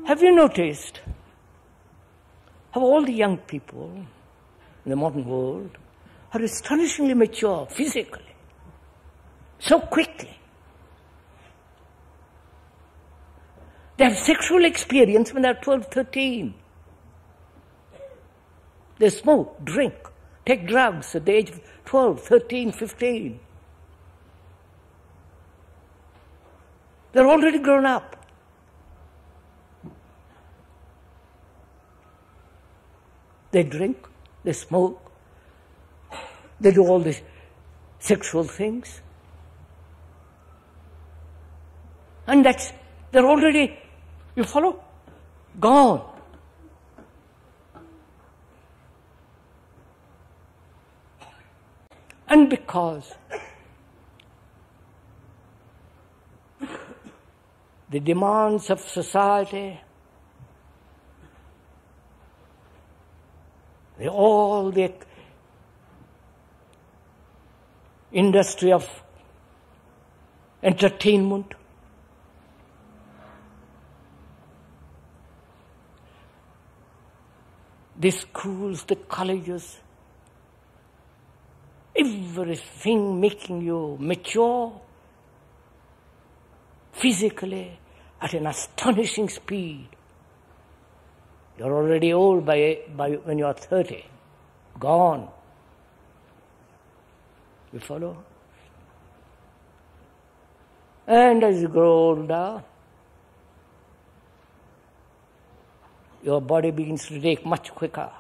Have you noticed how all the young people in the modern world are astonishingly mature physically, so quickly? They have sexual experience when they're 12, 13. They smoke, drink, take drugs at the age of 12, 13, 15. They're already grown up. They drink, they smoke, they do all these sexual things. And they're already, you follow? Gone. And because the demands of society, all the industry of entertainment, the schools, the colleges, everything making you mature physically at an astonishing speed. You're already old by when you're 30. Gone. You follow? And as you grow older, your body begins to take much quicker.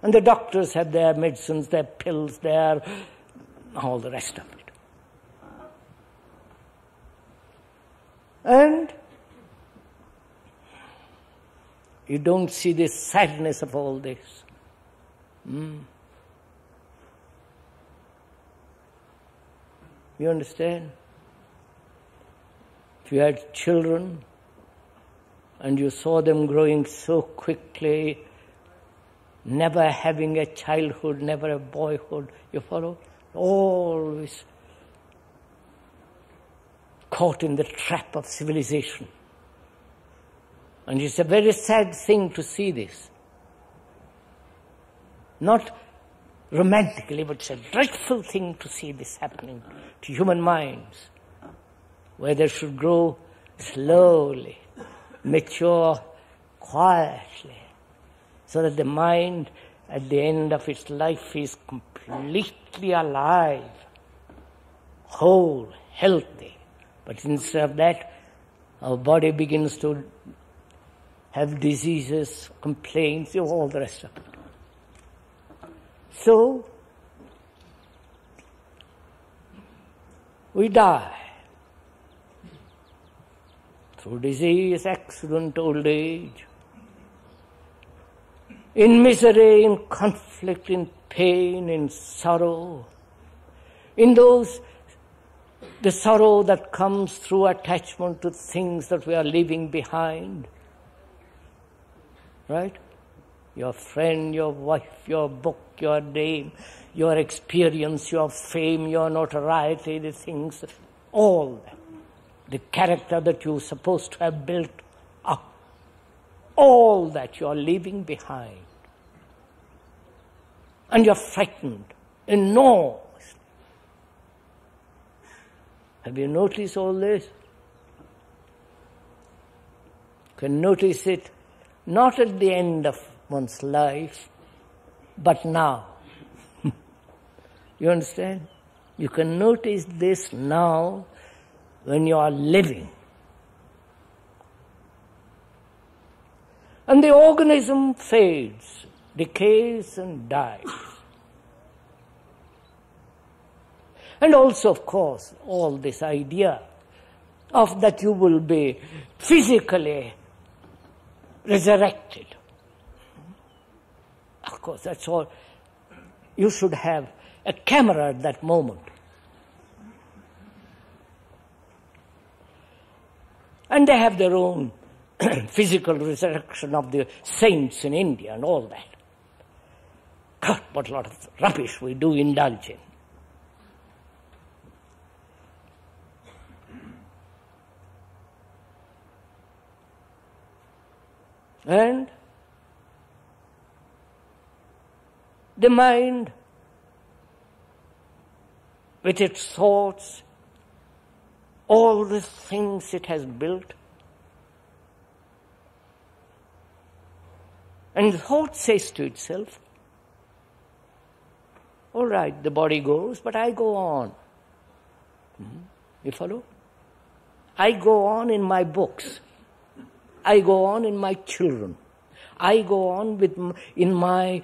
And the doctors have their medicines, their pills, all the rest of it. And you don't see the sadness of all this. You understand? If you had children and you saw them growing so quickly, never having a childhood, never a boyhood, you follow? Always caught in the trap of civilization. And it's a very sad thing to see this. Not romantically, but it's a dreadful thing to see this happening to human minds, where they should grow slowly, mature quietly, so that the mind at the end of its life is completely alive, whole, healthy. But instead of that, our body begins to have diseases, complaints, all the rest of it. So, we die through disease, accident, old age, in misery, in conflict, in pain, in sorrow, in the sorrow that comes through attachment to things that we are leaving behind. Right? Your friend, your wife, your book, your name, your experience, your fame, your notoriety, the things, all that. The character that you're supposed to have built up. All that you're leaving behind. And you're frightened enormously. Have you noticed all this? You can notice it not at the end of one's life, but now. You understand? You can notice this now when you are living. And the organism fades, decays and dies. And also, of course, all this idea of that you will be physically resurrected. Of course, that's all. You should have a camera at that moment. And they have their own physical resurrection of the saints in India and all that. God, what a lot of rubbish we do indulge in. And the mind, with its thoughts, all the things it has built, and the thought says to itself, all right, the body goes, but I go on. You follow? I go on in my books. I go on in my children. I go on in my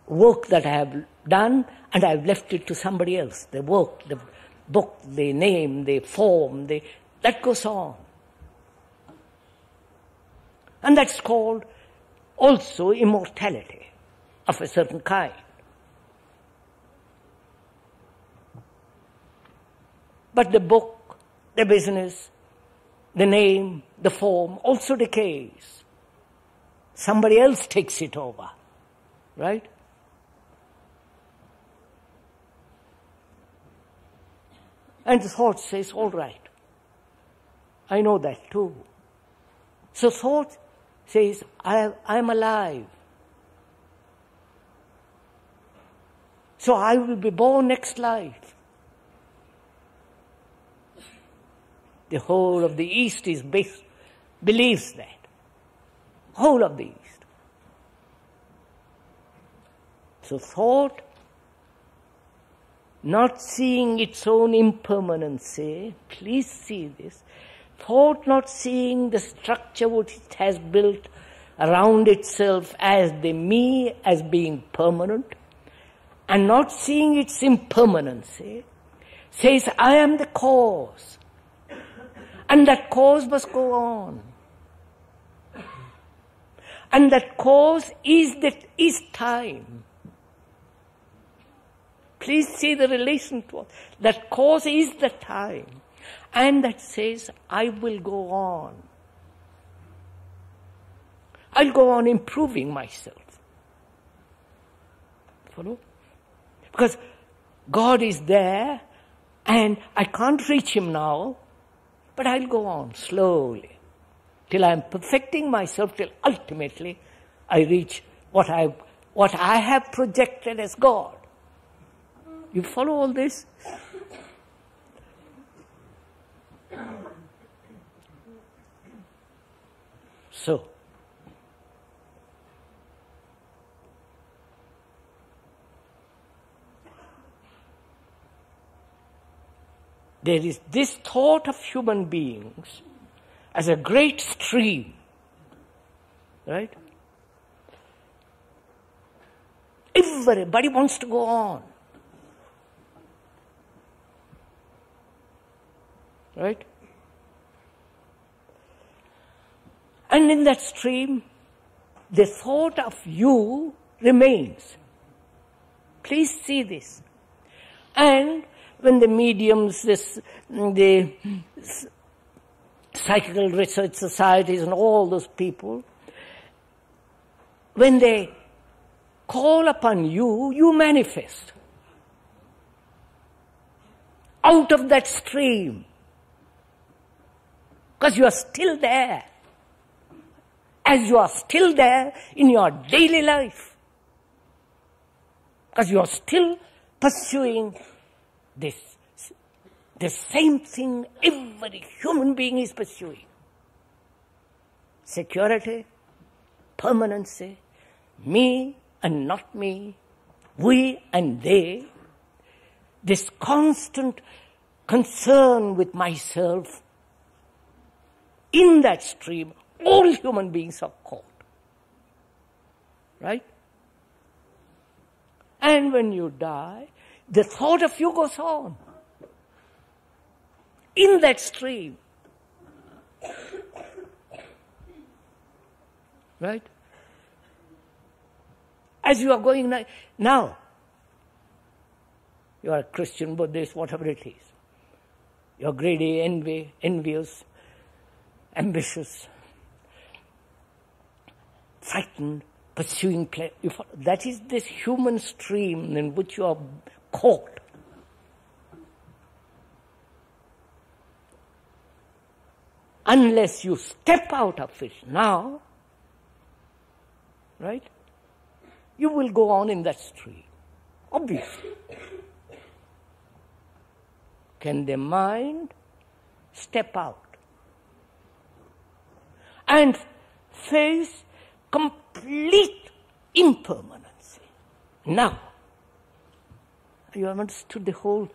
work that I have done, and I've left it to somebody else. The work, the book, the name, the form, that goes on. And that's called also immortality of a certain kind. But the book, the business, the name, the form also decays. Somebody else takes it over, right? And the thought says, all right, I know that too. So thought says, I'm alive. So I will be born next life. The whole of the East believes that. Whole of the East. So thought, not seeing its own impermanency, please see this, thought not seeing the structure which it has built around itself as the me, as being permanent, and not seeing its impermanency, says, I am the cause. And that cause must go on. And that cause is time. Please see the relation to it. That cause is the time. And that says, I will go on. I'll go on improving myself. Follow? Because God is there, and I can't reach Him now, but I'll go on slowly, till I'm perfecting myself, till ultimately I reach what I have projected as God. You follow all this? So, there is this thought of human beings as a great stream, right? Everybody wants to go on, right? And in that stream, the thought of you remains. Please see this. And when the mediums, the psychical research societies and all those people, when they call upon you, you manifest out of that stream, because you are still there, as you are still there in your daily life, because you are still pursuing the same thing every human being is pursuing. Security, permanency, me and not me, we and they, this constant concern with myself. In that stream, all human beings are caught. Right? And when you die, the thought of you goes on. In that stream. Right? As you are going now, you are a Christian, Buddhist, whatever it is. You are greedy, envious, ambitious, frightened, pursuing pleasure. That is this human stream in which you are caught. unless you step out of it now, right, you will go on in that stream, obviously. Can the mind step out and face complete impermanency? Now, you have understood the whole.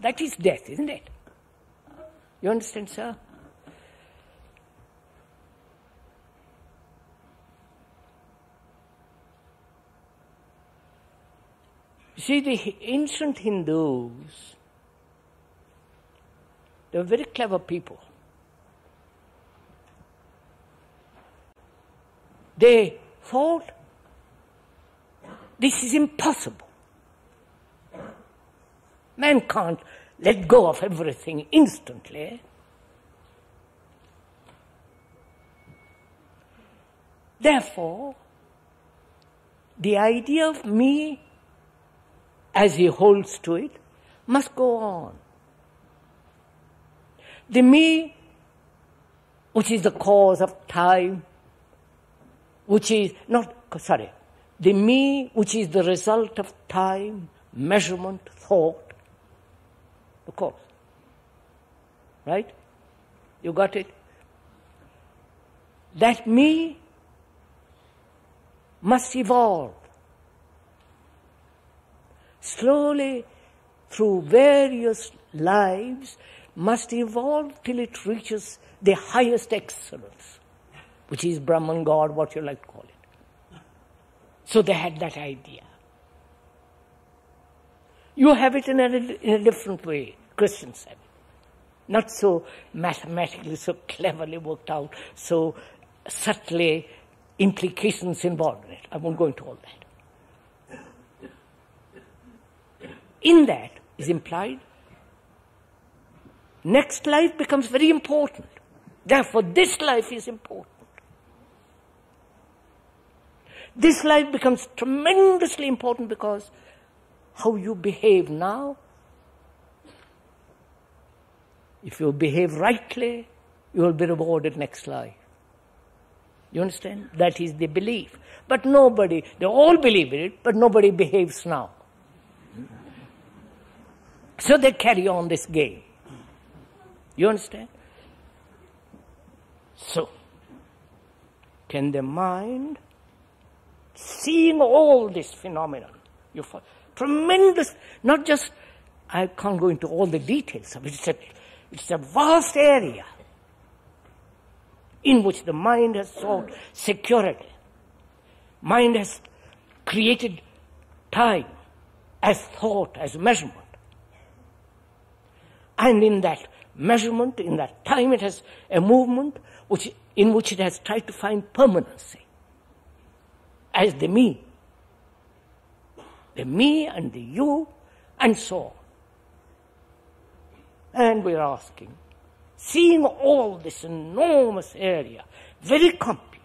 That is death, isn't it? You understand, sir? You see, the ancient Hindus, they were very clever people. They thought, this is impossible. Man can't let go of everything instantly. Therefore, the idea of me, as he holds to it, must go on. The me, which is the cause of time, which is the me, which is the result of time, measurement, thought, of course. Right? You got it? That me must evolve slowly through various lives, must evolve till it reaches the highest excellence, which is Brahman, God, what you like to call it. So they had that idea. You have it in a different way. Christians have it. Not so mathematically, so cleverly worked out, so subtly implications involved in it. I won't go into all that. In that is implied, next life becomes very important. Therefore, this life is important. This life becomes tremendously important because how you behave now, if you behave rightly, you will be rewarded next life. You understand? That is the belief. But nobody, they all believe in it, but nobody behaves now. So they carry on this game. You understand? So, can the mind, seeing all this phenomenon, you find tremendous, not just, I can't go into all the details of it, it's a vast area in which the mind has sought security. Mind has created time as thought, as measurement. And in that measurement, in that time, it has a movement in which it has tried to find permanency as the me. The me and the you, and so on. And we're asking, seeing all this enormous area, very complex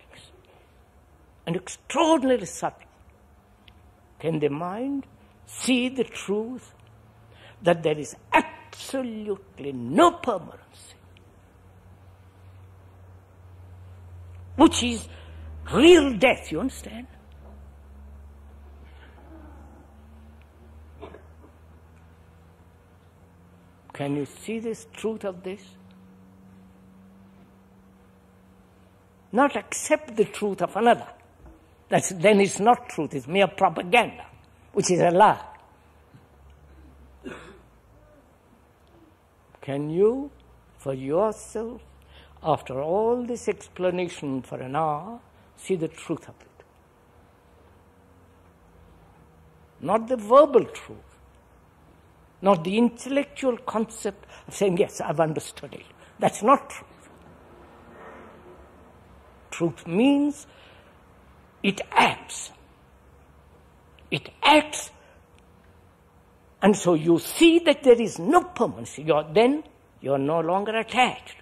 and extraordinarily subtle, can the mind see the truth that there is absolutely no permanency, which is real death, you understand? Can you see this truth of this? Not accept the truth of another. Then it's not truth, it's mere propaganda, which is a lie. Can you, for yourself, after all this explanation for an hour, see the truth of it? Not the verbal truth, not the intellectual concept of saying, yes, I've understood it. That's not truth. Truth means it acts. It acts, and so you see that there is no permanency. You're no longer attached.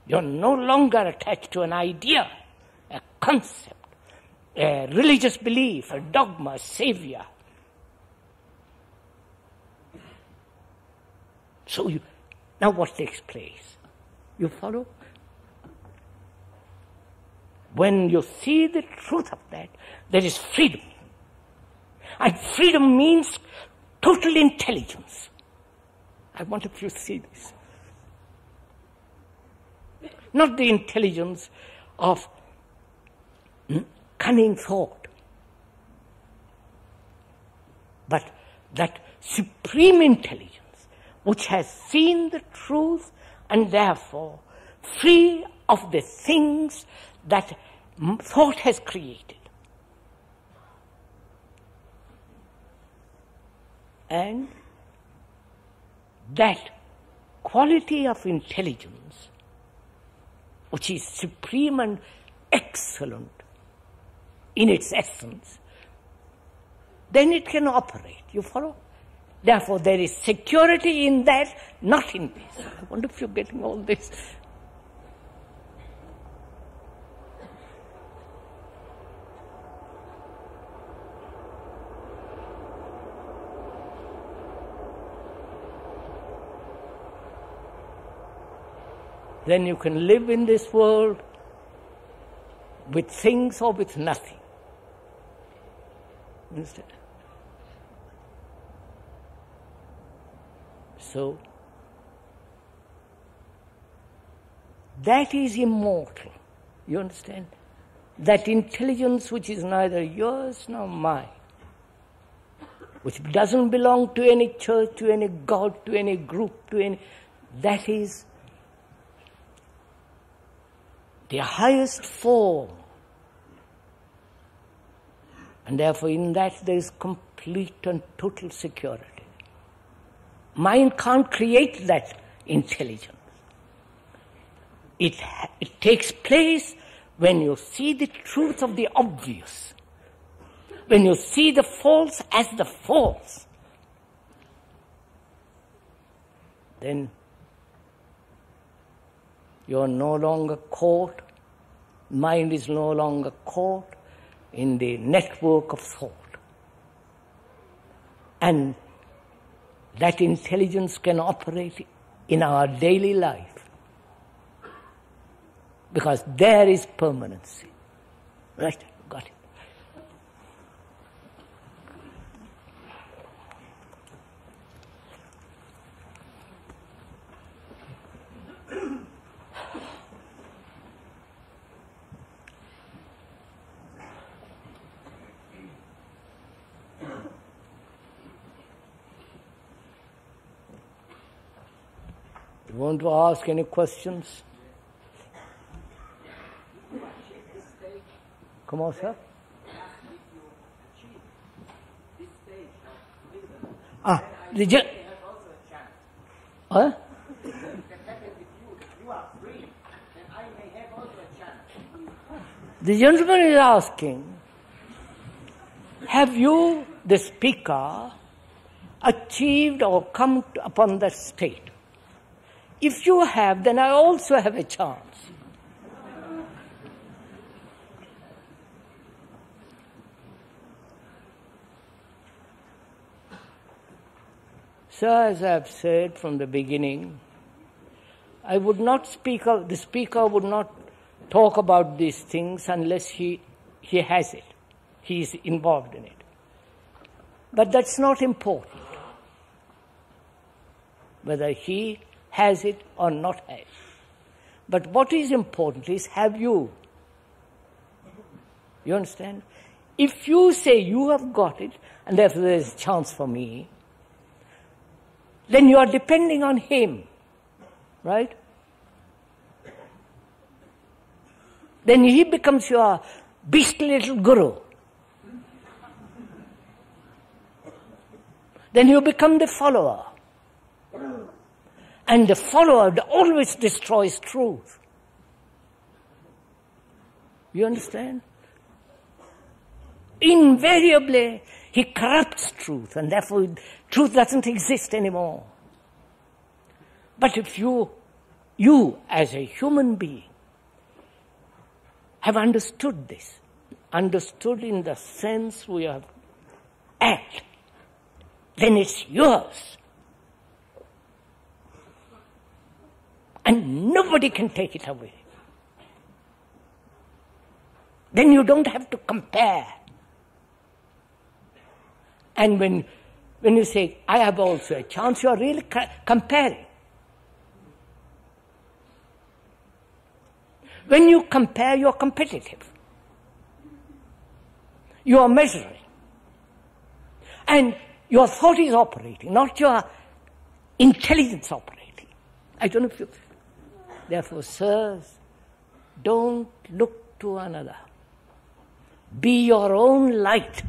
You're no longer attached to an idea, a concept, a religious belief, a dogma, a savior. Now what takes place? You follow? When you see the truth of that, there is freedom. And freedom means total intelligence. I want you to see this. Not the intelligence of cunning thought, but that supreme intelligence which has seen the truth and therefore free of the things that thought has created. And that quality of intelligence, which is supreme and excellent in its essence, then it can operate. You follow? Therefore, there is security in that, not in this. I wonder if you're getting all this. Then you can live in this world with things or with nothing. Understand? So, that is immortal. You understand? That intelligence which is neither yours nor mine, which doesn't belong to any church, to any god, to any group, that is the highest form. And therefore in that there is complete and total security. Mind can't create that intelligence. It takes place when you see the truth of the obvious, when you see the false as the false. Then you are no longer caught, mind is no longer caught in the network of thought. And that intelligence can operate in our daily life because there is permanency. Right? Got it. You want to ask any questions? Come on, sir. The huh? The gentleman is asking, have you, the speaker, achieved or come upon that state? If you have, then I also have a chance. So, as I have said from the beginning, I would not speak of, the speaker would not talk about these things unless he has it. He is involved in it. But that's not important, whether he has it or not has it. But what is important is, have you? You understand? If you say you have got it, and therefore there is a chance for me, then you are depending on him, right? Then he becomes your beastly little guru. Then you become the follower. And the follower always destroys truth. You understand? Invariably, he corrupts truth, and therefore truth doesn't exist anymore. But if you as a human being have understood this, understood in the sense we have act, then it's yours. And nobody can take it away. Then you don't have to compare. And when you say, I have also a chance, you are really comparing. When you compare, you are competitive. You are measuring. And your thought is operating, not your intelligence operating. I don't know if you... Therefore, sirs, don't look to another. Be your own light.